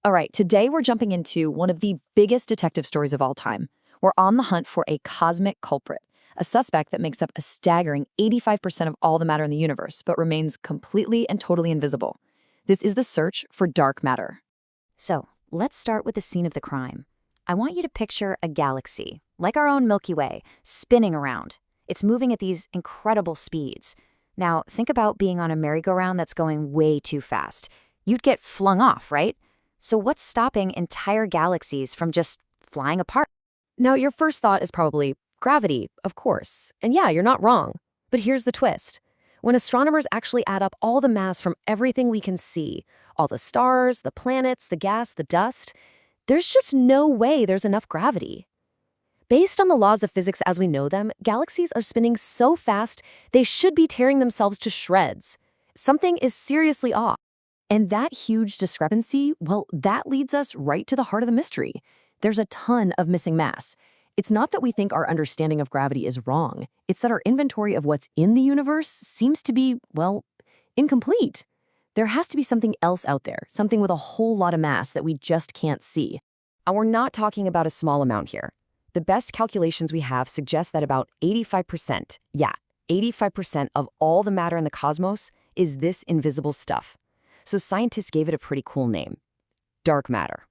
All right, today we're jumping into one of the biggest detective stories of all time. We're on the hunt for a cosmic culprit, a suspect that makes up a staggering 85% of all the matter in the universe, but remains completely and totally invisible. This is the search for dark matter. So, let's start with the scene of the crime. I want you to picture a galaxy, like our own Milky Way, spinning around. It's moving at these incredible speeds. Now, think about being on a merry-go-round that's going way too fast. You'd get flung off, right? So what's stopping entire galaxies from just flying apart? Now, your first thought is probably gravity, of course. And yeah, you're not wrong. But here's the twist. When astronomers actually add up all the mass from everything we can see, all the stars, the planets, the gas, the dust, there's just no way there's enough gravity. Based on the laws of physics as we know them, galaxies are spinning so fast they should be tearing themselves to shreds. Something is seriously off. And that huge discrepancy, well, that leads us right to the heart of the mystery. There's a ton of missing mass. It's not that we think our understanding of gravity is wrong. It's that our inventory of what's in the universe seems to be, well, incomplete. There has to be something else out there, something with a whole lot of mass that we just can't see. And we're not talking about a small amount here. The best calculations we have suggest that about 85%, 85% of all the matter in the cosmos is this invisible stuff. So scientists gave it a pretty cool name, dark matter.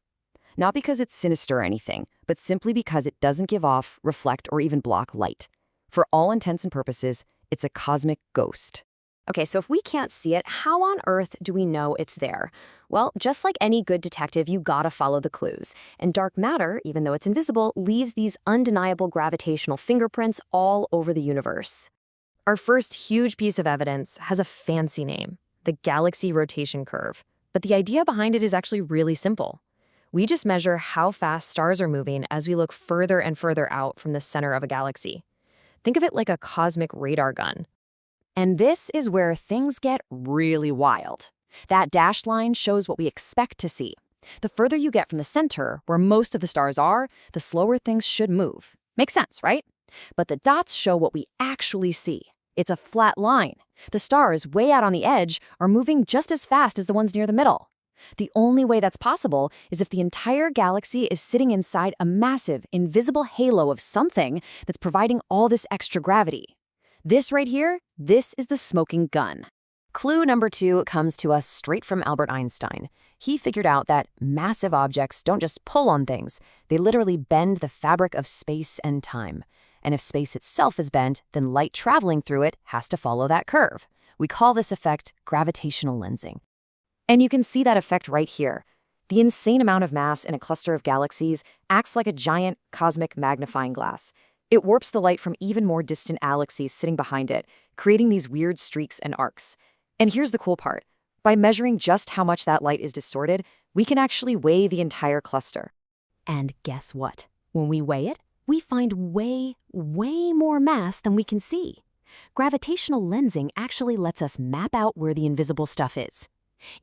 Not because it's sinister or anything, but simply because it doesn't give off, reflect, or even block light. For all intents and purposes, it's a cosmic ghost. Okay, so if we can't see it, how on earth do we know it's there? Well, just like any good detective, you gotta follow the clues. And dark matter, even though it's invisible, leaves these undeniable gravitational fingerprints all over the universe. Our first huge piece of evidence has a fancy name, the galaxy rotation curve. But the idea behind it is actually really simple. We just measure how fast stars are moving as we look further and further out from the center of a galaxy. Think of it like a cosmic radar gun. And this is where things get really wild. That dashed line shows what we expect to see. The further you get from the center, where most of the stars are, the slower things should move. Makes sense, right? But the dots show what we actually see. It's a flat line. The stars way out on the edge are moving just as fast as the ones near the middle. The only way that's possible is if the entire galaxy is sitting inside a massive, invisible halo of something that's providing all this extra gravity. This right here, this is the smoking gun. Clue number 2 comes to us straight from Albert Einstein. He figured out that massive objects don't just pull on things, they literally bend the fabric of space and time. And if space itself is bent, then light traveling through it has to follow that curve. We call this effect gravitational lensing. And you can see that effect right here. The insane amount of mass in a cluster of galaxies acts like a giant cosmic magnifying glass. It warps the light from even more distant galaxies sitting behind it, creating these weird streaks and arcs. And here's the cool part. By measuring just how much that light is distorted, we can actually weigh the entire cluster. And guess what? When we weigh it, we find way more mass than we can see. Gravitational lensing actually lets us map out where the invisible stuff is.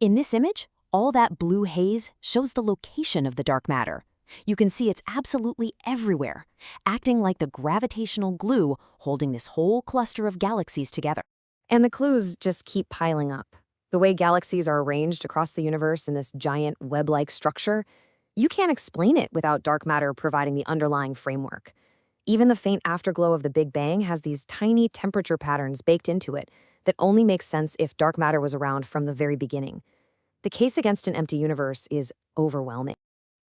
In this image, all that blue haze shows the location of the dark matter. You can see it's absolutely everywhere, acting like the gravitational glue holding this whole cluster of galaxies together. And the clues just keep piling up. The way galaxies are arranged across the universe in this giant web-like structure, you can't explain it without dark matter providing the underlying framework. Even the faint afterglow of the Big Bang has these tiny temperature patterns baked into it that only make sense if dark matter was around from the very beginning. The case against an empty universe is overwhelming.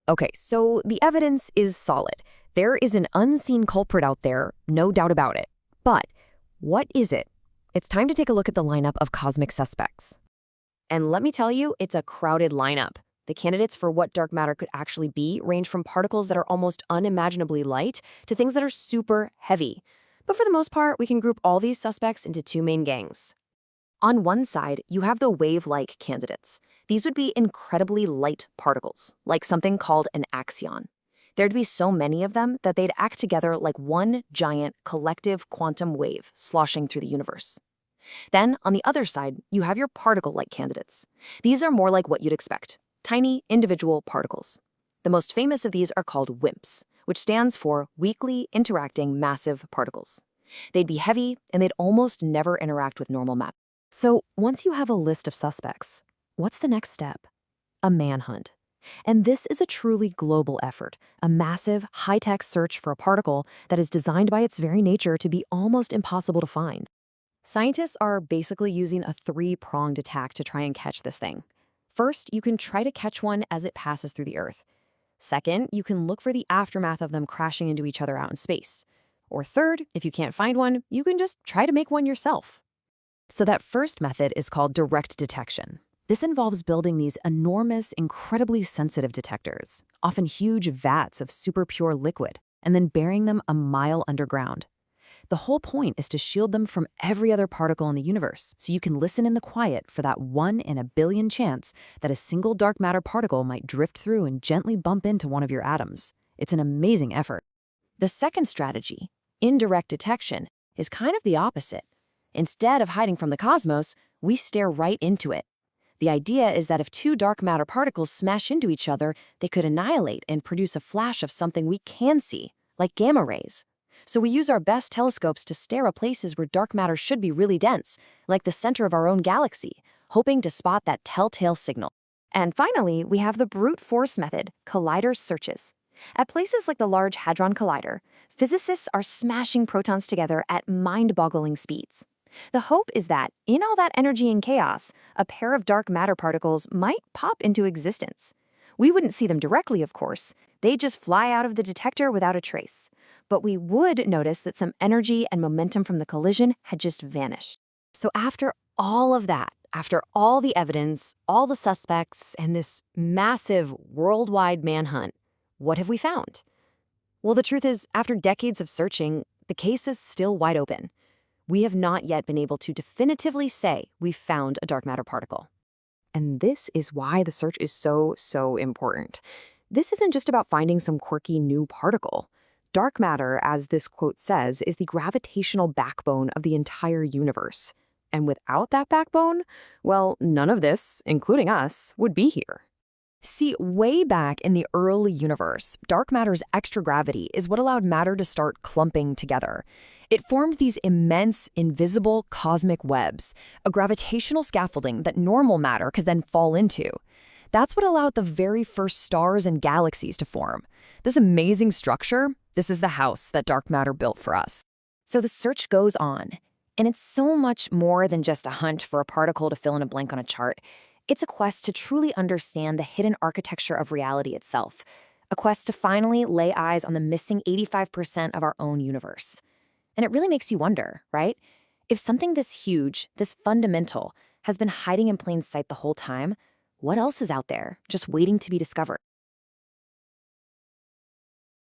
Okay, so the evidence is solid. There is an unseen culprit out there, no doubt about it. But what is it? It's time to take a look at the lineup of cosmic suspects. And let me tell you, it's a crowded lineup. The candidates for what dark matter could actually be range from particles that are almost unimaginably light to things that are super heavy. But for the most part, we can group all these suspects into 2 main gangs. On one side, you have the wave-like candidates. These would be incredibly light particles, like something called an axion. There'd be so many of them that they'd act together like one giant collective quantum wave sloshing through the universe. Then, on the other side, you have your particle-like candidates. These are more like what you'd expect. Tiny, individual particles. The most famous of these are called WIMPs, which stands for Weakly Interacting Massive Particles. They'd be heavy, and they'd almost never interact with normal matter. So once you have a list of suspects, what's the next step? A manhunt. And this is a truly global effort, a massive, high-tech search for a particle that is designed by its very nature to be almost impossible to find. Scientists are basically using a three-pronged attack to try and catch this thing. First, you can try to catch one as it passes through the Earth. Second, you can look for the aftermath of them crashing into each other out in space. Or third, if you can't find one, you can just try to make one yourself. So that first method is called direct detection. This involves building these enormous, incredibly sensitive detectors, often huge vats of super pure liquid, and then burying them a mile underground. The whole point is to shield them from every other particle in the universe, so you can listen in the quiet for that 1 in a billion chance that a single dark matter particle might drift through and gently bump into one of your atoms. It's an amazing effort. The second strategy, indirect detection, is kind of the opposite. Instead of hiding from the cosmos, we stare right into it. The idea is that if two dark matter particles smash into each other, they could annihilate and produce a flash of something we can see, like gamma rays. So we use our best telescopes to stare at places where dark matter should be really dense, like the center of our own galaxy, hoping to spot that telltale signal. And finally, we have the brute force method, collider searches. At places like the Large Hadron Collider, physicists are smashing protons together at mind-boggling speeds. The hope is that, in all that energy and chaos, a pair of dark matter particles might pop into existence. We wouldn't see them directly, of course. They'd just fly out of the detector without a trace. But we would notice that some energy and momentum from the collision had just vanished. So after all of that, after all the evidence, all the suspects, and this massive worldwide manhunt, what have we found? Well, the truth is, after decades of searching, the case is still wide open. We have not yet been able to definitively say we've found a dark matter particle. And this is why the search is so important. This isn't just about finding some quirky new particle. Dark matter, as this quote says, is the gravitational backbone of the entire universe. And without that backbone, well, none of this, including us, would be here. See, way back in the early universe, dark matter's extra gravity is what allowed matter to start clumping together. It formed these immense, invisible cosmic webs, a gravitational scaffolding that normal matter could then fall into. That's what allowed the very first stars and galaxies to form. This amazing structure, this is the house that dark matter built for us. So the search goes on, and it's so much more than just a hunt for a particle to fill in a blank on a chart. It's a quest to truly understand the hidden architecture of reality itself, a quest to finally lay eyes on the missing 85% of our own universe. And it really makes you wonder, right? If something this huge, this fundamental, has been hiding in plain sight the whole time, what else is out there, just waiting to be discovered?